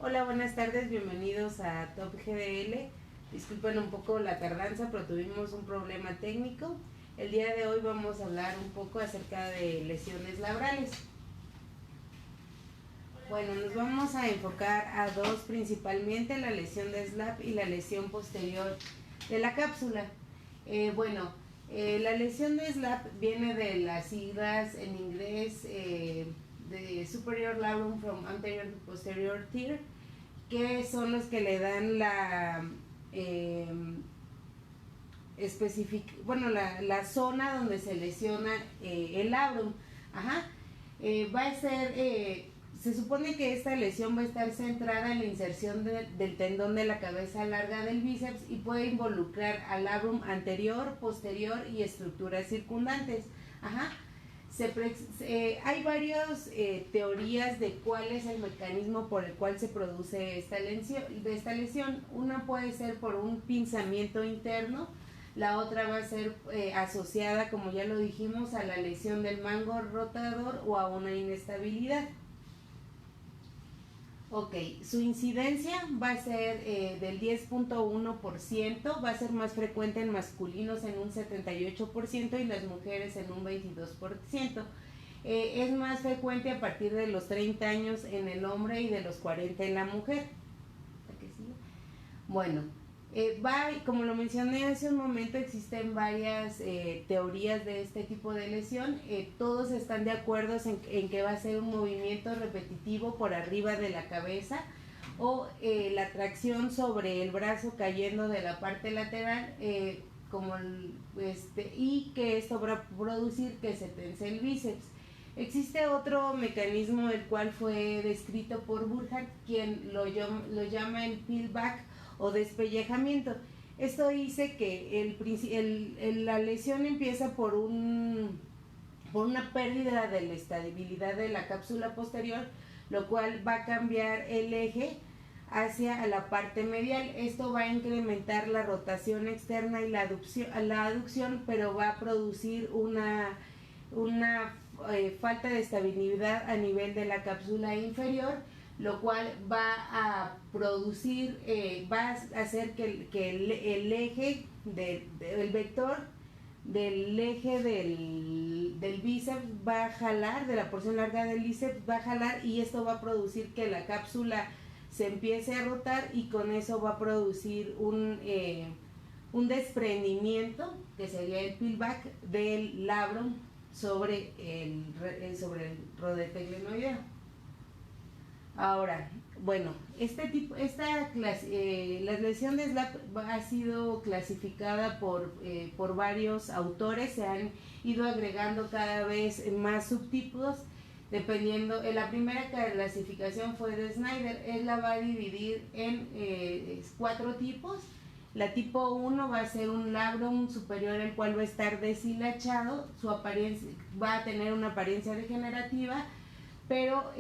Hola, buenas tardes, bienvenidos a Top GDL. Disculpen un poco la tardanza, pero tuvimos un problema técnico. El día de hoy vamos a hablar un poco acerca de lesiones laborales. Bueno, nos vamos a enfocar a dos principalmente, la lesión de SLAP y la lesión posterior de la cápsula. La lesión de SLAP viene de las siglas en inglés de Superior Labrum from Anterior to Posterior Tear, que son los que le dan la la zona donde se lesiona el labrum. Ajá. Va a ser, se supone que esta lesión va a estar centrada en la inserción del tendón de la cabeza larga del bíceps y puede involucrar al labrum anterior, posterior y estructuras circundantes. Ajá. Hay varias teorías de cuál es el mecanismo por el cual se produce esta lesión. Una puede ser por un pinzamiento interno, la otra va a ser asociada, como ya lo dijimos, a la lesión del mango rotador o a una inestabilidad. Ok, su incidencia va a ser del 10.1%, va a ser más frecuente en masculinos en un 78% y las mujeres en un 22%. Es más frecuente a partir de los 30 años en el hombre y de los 40 en la mujer. Bueno, como lo mencioné hace un momento, existen varias teorías de este tipo de lesión. Todos están de acuerdo en que va a ser un movimiento repetitivo por arriba de la cabeza o la tracción sobre el brazo cayendo de la parte lateral, y que esto va a producir que se tense el bíceps. Existe otro mecanismo el cual fue descrito por Burkhardt, quien lo llama el peelback o despellejamiento. Esto dice que la lesión empieza por una pérdida de la estabilidad de la cápsula posterior, lo cual va a cambiar el eje hacia la parte medial. Esto va a incrementar la rotación externa y la aducción, pero va a producir una falta de estabilidad a nivel de la cápsula inferior, lo cual va a producir, va a hacer que el eje, el vector del eje del bíceps va a jalar, de la porción larga del bíceps va a jalar, y esto va a producir que la cápsula se empiece a rotar, y con eso va a producir un desprendimiento, que sería el peelback del labrum sobre el rodete glenoideo. Ahora, bueno, la lesión de SLAP ha sido clasificada por varios autores. Se han ido agregando cada vez más subtipos, dependiendo. La primera clasificación fue de Snyder. Él la va a dividir en 4 tipos. La tipo 1 va a ser un labrum superior, el cual va a estar deshilachado, su apariencia va a tener una apariencia degenerativa, pero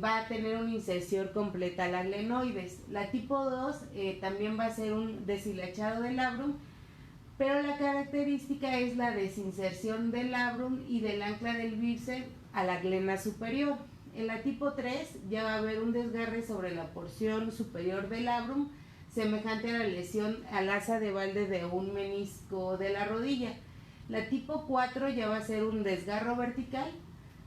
va a tener una inserción completa a la glenoides. La tipo 2 también va a ser un deshilachado del labrum, pero la característica es la desinserción del labrum y del ancla del bíceps a la glena superior. En la tipo 3 ya va a haber un desgarre sobre la porción superior del labrum, semejante a la lesión al asa de Valde de un menisco de la rodilla. La tipo 4 ya va a ser un desgarro vertical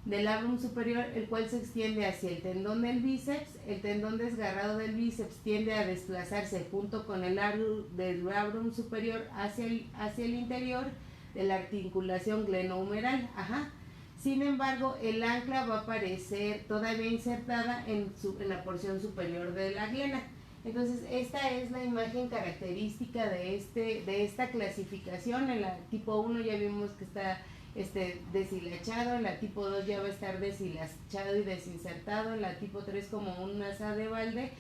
del labrum superior, el cual se extiende hacia el tendón del bíceps. El tendón desgarrado del bíceps tiende a desplazarse junto con el labrum superior hacia el interior de la articulación glenohumeral. Ajá. Sin embargo, el ancla va a aparecer todavía insertada en la porción superior de la glena. Entonces, esta es la imagen característica de esta clasificación. En la tipo 1 ya vimos que está deshilachado, en la tipo 2 ya va a estar deshilachado y desinsertado, en la tipo 3 como un asa de balde,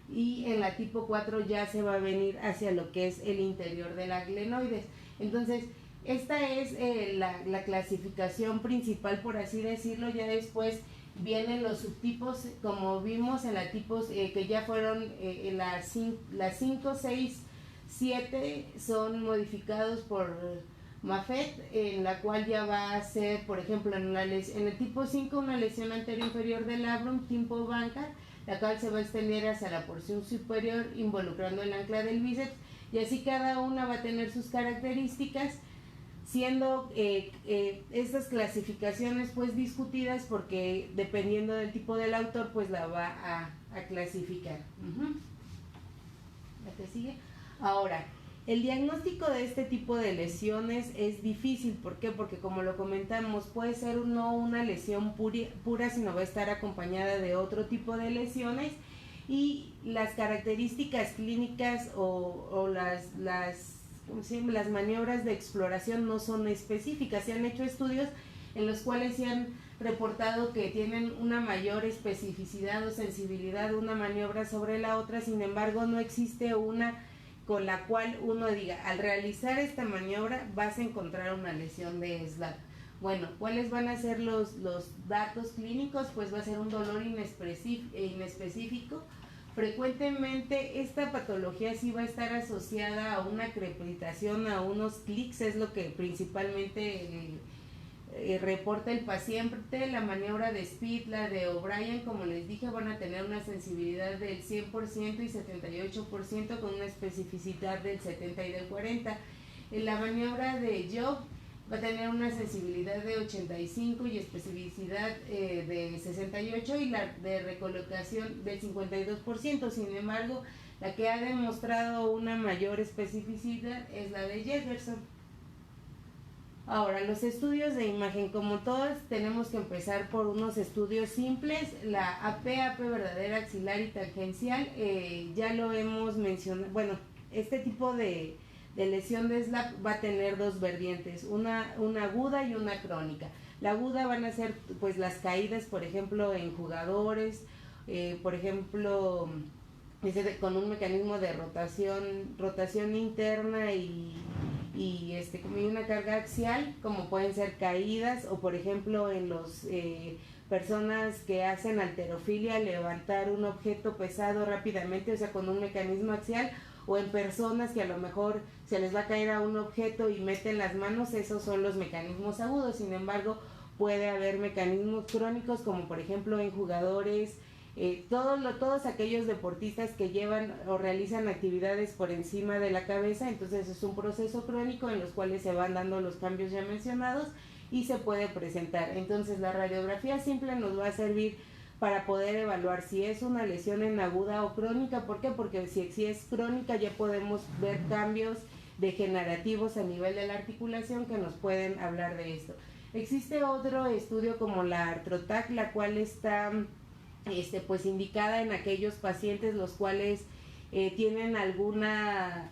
y en la tipo 4 ya se va a venir hacia lo que es el interior de la glenoides. Entonces, esta es la clasificación principal, por así decirlo. Ya después vienen los subtipos, como vimos en la tipos que ya fueron las 5, 6, 7 son modificados por Maffet, en la cual ya va a ser, por ejemplo, en el tipo 5 una lesión anterior inferior del labrum tipo banca. la cual se va a extender hacia la porción superior involucrando el ancla del bíceps, y así cada una va a tener sus características, siendo estas clasificaciones pues discutidas porque dependiendo del tipo del autor pues la va a clasificar. ¿La que sigue? Ahora, el diagnóstico de este tipo de lesiones es difícil. ¿Por qué? Porque como lo comentamos, puede ser no una lesión pura, sino va a estar acompañada de otro tipo de lesiones, y las características clínicas o las maniobras de exploración no son específicas. Se han hecho estudios en los cuales se han reportado que tienen una mayor especificidad o sensibilidad una maniobra sobre la otra, sin embargo no existe una con la cual uno diga, al realizar esta maniobra vas a encontrar una lesión de SLAP. Bueno, ¿cuáles van a ser los datos clínicos? Pues va a ser un dolor inespecífico. Frecuentemente esta patología sí va a estar asociada a una crepitación, a unos clics, es lo que principalmente reporta el paciente. La maniobra de Speed, la de O'Brien, como les dije, van a tener una sensibilidad del 100% y 78% con una especificidad del 70 y del 40. En la maniobra de Job va a tener una sensibilidad de 85 y especificidad de 68, y la de recolocación del 52%. Sin embargo, la que ha demostrado una mayor especificidad es la de Jefferson. Ahora, los estudios de imagen, como todos, tenemos que empezar por unos estudios simples. La AP verdadera axilar y tangencial, ya lo hemos mencionado. Bueno, este tipo de lesión de SLAP va a tener dos vertientes, una aguda y una crónica. La aguda van a ser pues las caídas, por ejemplo, en jugadores, por ejemplo, con un mecanismo de rotación interna y como una carga axial, como pueden ser caídas, o por ejemplo en los personas que hacen halterofilia, levantar un objeto pesado rápidamente, o sea, con un mecanismo axial, o en personas que a lo mejor se les va a caer a un objeto y meten las manos. Esos son los mecanismos agudos. Sin embargo, puede haber mecanismos crónicos, como por ejemplo en jugadores, todos aquellos deportistas que llevan o realizan actividades por encima de la cabeza. Entonces es un proceso crónico en los cuales se van dando los cambios ya mencionados y se puede presentar. Entonces la radiografía simple nos va a servir para poder evaluar si es una lesión en aguda o crónica. ¿Por qué? Porque si es crónica ya podemos ver cambios degenerativos a nivel de la articulación que nos pueden hablar de esto. Existe otro estudio como la Arthrotac, la cual está pues indicada en aquellos pacientes los cuales tienen alguna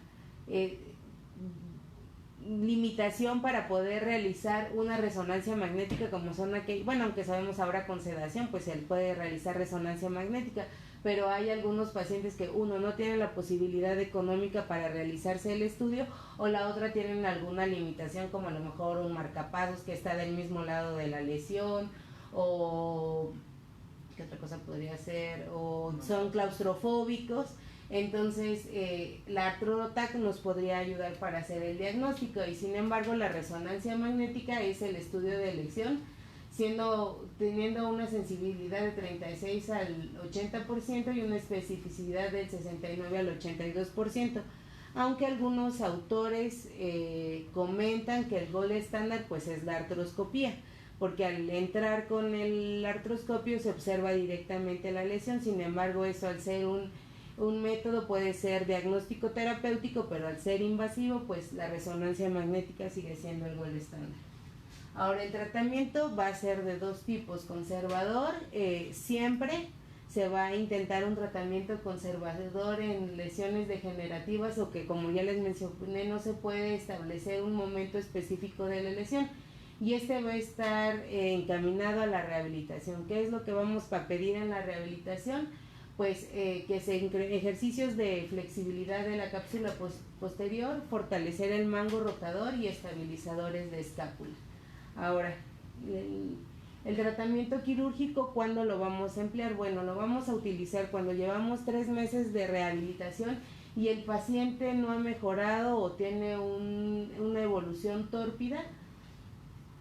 limitación para poder realizar una resonancia magnética, como son aquellos, bueno, aunque sabemos ahora con sedación pues se puede realizar resonancia magnética, pero hay algunos pacientes que uno no tiene la posibilidad económica para realizarse el estudio, o la otra tienen alguna limitación, como a lo mejor un marcapasos que está del mismo lado de la lesión, o ¿qué otra cosa podría ser? O son claustrofóbicos. Entonces la Arthrotac nos podría ayudar para hacer el diagnóstico, y sin embargo la resonancia magnética es el estudio de elección, teniendo una sensibilidad de 36 al 80% y una especificidad del 69 al 82%, aunque algunos autores comentan que el gold estándar pues es la artroscopía, porque al entrar con el artroscopio se observa directamente la lesión. Sin embargo, eso al ser un método puede ser diagnóstico terapéutico, pero al ser invasivo pues la resonancia magnética sigue siendo el gold estándar. Ahora, el tratamiento va a ser de dos tipos: conservador, siempre se va a intentar un tratamiento conservador en lesiones degenerativas, o que, como ya les mencioné, no se puede establecer un momento específico de la lesión, y va a estar encaminado a la rehabilitación. ¿Qué es lo que vamos a pedir en la rehabilitación? Pues que ejercicios de flexibilidad de la cápsula posterior, fortalecer el mango rotador y estabilizadores de escápula. Ahora, el tratamiento quirúrgico, ¿cuándo lo vamos a emplear? Bueno, lo vamos a utilizar cuando llevamos 3 meses de rehabilitación y el paciente no ha mejorado o tiene una evolución tórpida.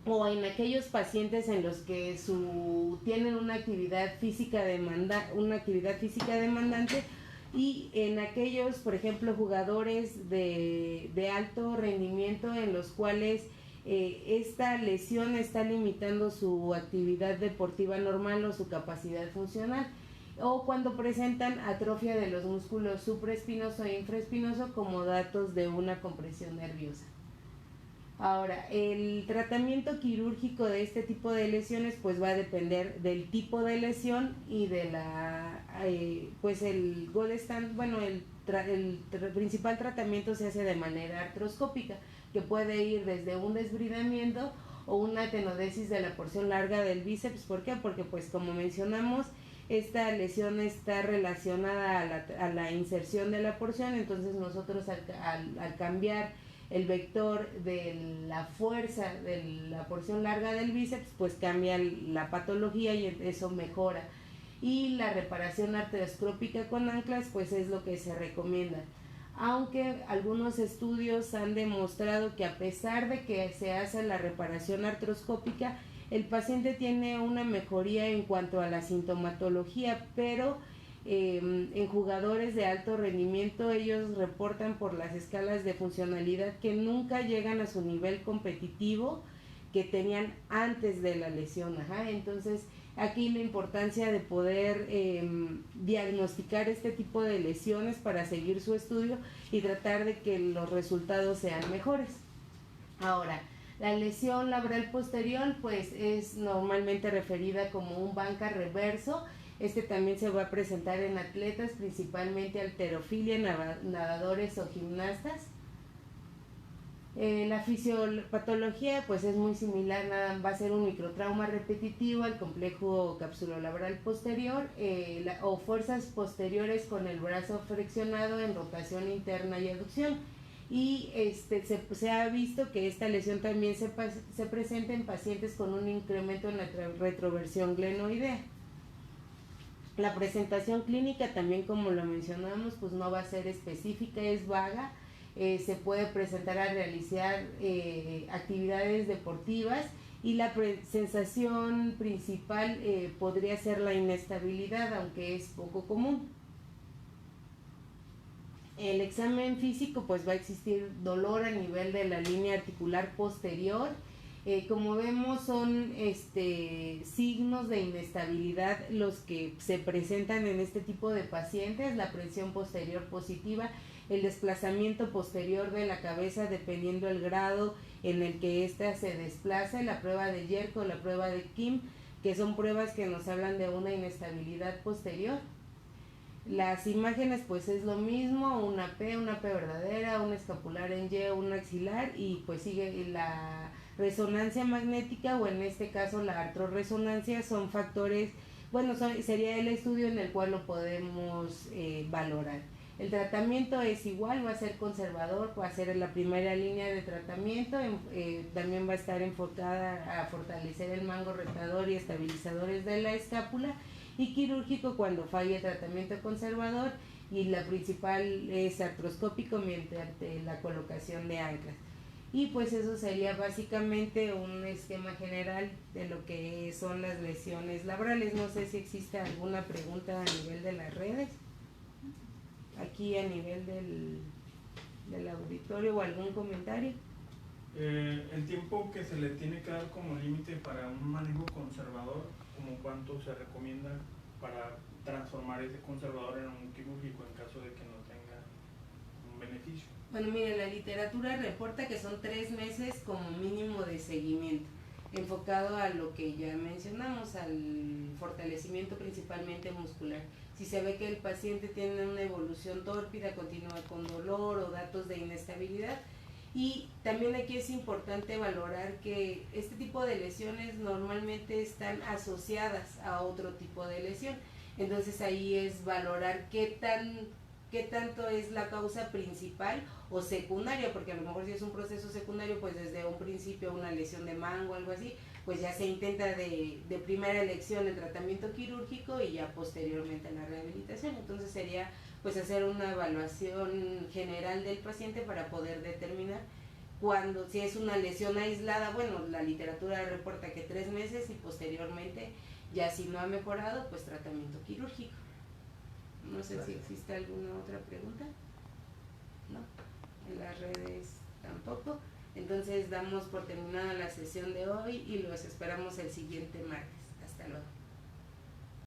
o en aquellos pacientes en los que tienen una actividad física demandante, y en aquellos, por ejemplo, jugadores de alto rendimiento en los cuales esta lesión está limitando su actividad deportiva normal o su capacidad funcional, o cuando presentan atrofia de los músculos supraespinoso e infraespinoso como datos de una compresión nerviosa. Ahora, el tratamiento quirúrgico de este tipo de lesiones pues va a depender del tipo de lesión y de pues el gold stand, bueno, el principal tratamiento se hace de manera artroscópica, que puede ir desde un desbridamiento o una tenodesis de la porción larga del bíceps. ¿Por qué? Porque pues como mencionamos, esta lesión está relacionada a la inserción de la porción, entonces nosotros al cambiar el vector de la fuerza de la porción larga del bíceps, pues cambia la patología y eso mejora. Y la reparación artroscópica con anclas, pues es lo que se recomienda. Aunque algunos estudios han demostrado que a pesar de que se hace la reparación artroscópica, el paciente tiene una mejoría en cuanto a la sintomatología, pero en jugadores de alto rendimiento ellos reportan por las escalas de funcionalidad que nunca llegan a su nivel competitivo que tenían antes de la lesión. Entonces aquí la importancia de poder diagnosticar este tipo de lesiones para seguir su estudio y tratar de que los resultados sean mejores. Ahora, la lesión labral posterior pues es normalmente referida como un banca reverso. Este también se va a presentar en atletas, principalmente halterofilia, nadadores o gimnastas. La fisiopatología pues es muy similar, va a ser un microtrauma repetitivo al complejo capsulolabral posterior o fuerzas posteriores con el brazo flexionado en rotación interna y aducción. Y se ha visto que esta lesión también se presenta en pacientes con un incremento en la retroversión glenoidea. La presentación clínica también, como lo mencionamos, pues no va a ser específica, es vaga. Se puede presentar al realizar actividades deportivas y la sensación principal podría ser la inestabilidad, aunque es poco común. El examen físico pues va a existir dolor a nivel de la línea articular posterior. Como vemos son signos de inestabilidad los que se presentan en este tipo de pacientes: la presión posterior positiva, el desplazamiento posterior de la cabeza dependiendo el grado en el que ésta se desplaza, la prueba de Yerko o la prueba de Kim, que son pruebas que nos hablan de una inestabilidad posterior. Las imágenes pues es lo mismo, una P verdadera, un escapular en Y, un axilar, y pues sigue la resonancia magnética, o en este caso la artrorresonancia. Son factores, sería el estudio en el cual lo podemos valorar. El tratamiento es igual, va a ser conservador, va a ser la primera línea de tratamiento, también va a estar enfocada a fortalecer el mango retador y estabilizadores de la escápula, y quirúrgico cuando falla el tratamiento conservador, y la principal es artroscópico mediante la colocación de anclas. Y pues eso sería básicamente un esquema general de lo que son las lesiones laborales. No sé si existe alguna pregunta a nivel de las redes, aquí a nivel del auditorio, o algún comentario. El tiempo que se le tiene que dar como límite para un manejo conservador, ¿como cuánto se recomienda para transformar ese conservador en un quirúrgico en caso de que no tenga un beneficio? Bueno, mire, la literatura reporta que son 3 meses como mínimo de seguimiento, enfocado a lo que ya mencionamos, al fortalecimiento principalmente muscular. Si se ve que el paciente tiene una evolución tórpida, continúa con dolor o datos de inestabilidad. Y también aquí es importante valorar que este tipo de lesiones normalmente están asociadas a otro tipo de lesión. Entonces ahí es valorar qué tanto es la causa principal o secundaria, porque a lo mejor si es un proceso secundario, pues desde un principio una lesión de mango o algo así, pues ya se intenta de primera elección el tratamiento quirúrgico y ya posteriormente la rehabilitación. Entonces sería pues hacer una evaluación general del paciente para poder determinar Cuando si es una lesión aislada, bueno, la literatura reporta que 3 meses y posteriormente, ya si no ha mejorado, pues tratamiento quirúrgico. No sé si existe alguna otra pregunta. No, en las redes tampoco. Entonces damos por terminada la sesión de hoy y los esperamos el siguiente martes. Hasta luego.